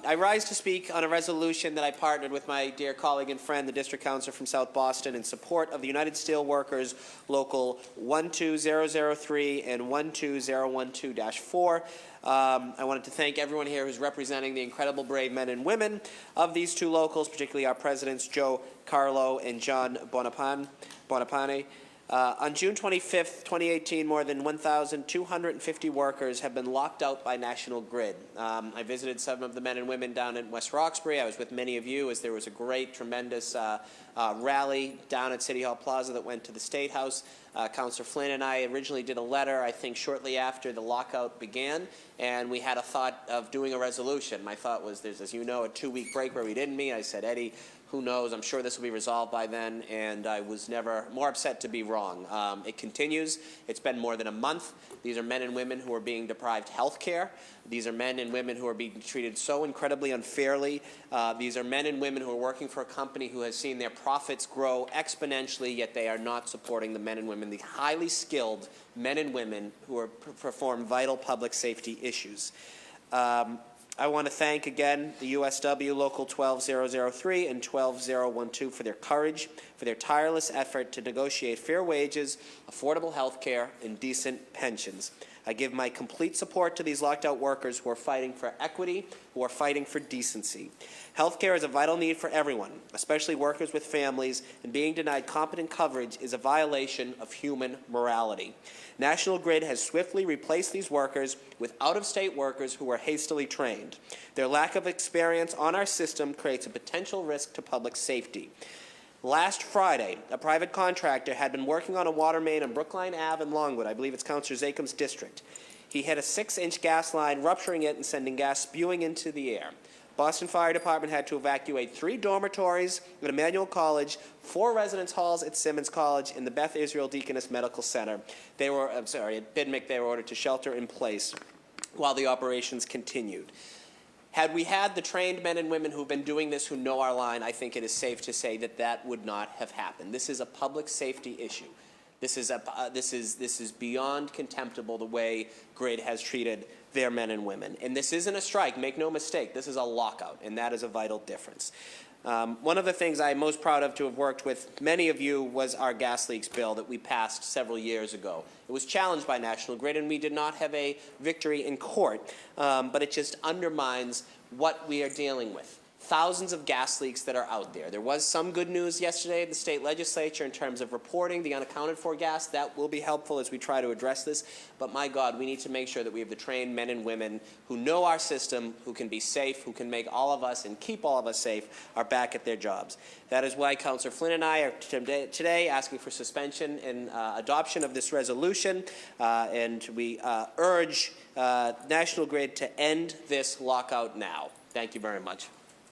I rise to speak on a resolution that I partnered with my dear colleague and friend, the District Councilor from South Boston, in support of the United Steelworkers Local 12003 and 12012-4. I wanted to thank everyone here who's representing the incredible brave men and women of these two locals, particularly our presidents, Joe Carlo and John Bonapane. On June 25th, 2018, more than 1,250 workers have been locked out by National Grid. I visited some of the men and women down in West Roxbury. I was with many of you as there was a great, tremendous rally down at City Hall Plaza that went to the State House. Councilor Flynn and I originally did a letter, I think, shortly after the lockout began, and we had a thought of doing a resolution. My thought was there's, as you know, a 2-week break where we didn't meet. I said, Eddie, who knows? I'm sure this will be resolved by then, and I was never more upset to be wrong. It continues. It's been more than a month. These are men and women who are being deprived health care. These are men and women who are being treated so incredibly unfairly. These are men and women who are working for a company who has seen their profits grow exponentially, yet they are not supporting the men and women, the highly skilled men and women who perform vital public safety issues. I want to thank again the USW Local 12003 and 12012 for their courage, for their tireless effort to negotiate fair wages, affordable health care, and decent pensions. I give my complete support to these locked out workers who are fighting for equity, who are fighting for decency. Healthcare is a vital need for everyone, especially workers with families, and being denied competent coverage is a violation of human morality. National Grid has swiftly replaced these workers with out-of-state workers who are hastily trained. Their lack of experience on our system creates a potential risk to public safety. Last Friday, a private contractor had been working on a water main on Brookline Ave in Longwood. I believe it's Councilor Zacum's district. He hit a 6-inch gas line, rupturing it and sending gas spewing into the air. Boston Fire Department had to evacuate 3 dormitories at Emmanuel College, 4 residence halls at Simmons College, and the Beth Israel Deaconess Medical Center. At Bidmick, they were ordered to shelter in place while the operations continued. Had we had the trained men and women who've been doing this, who know our line, I think it is safe to say that that would not have happened. This is a public safety issue. This is beyond contemptible, the way Grid has treated their men and women. And this isn't a strike, make no mistake. This is a lockout, and that is a vital difference. One of the things I'm most proud of to have worked with many of you was our gas leaks bill that we passed several years ago. It was challenged by National Grid, and we did not have a victory in court, but it just undermines what we are dealing with. Thousands of gas leaks that are out there. There was some good news yesterday at the state legislature in terms of reporting the unaccounted for gas. That will be helpful as we try to address this. But my God, we need to make sure that we have the trained men and women who know our system, who can be safe, who can make all of us and keep all of us safe, are back at their jobs. That is why Councilor Flynn and I are today asking for suspension and adoption of this resolution. And we urge National Grid to end this lockout now. Thank you very much.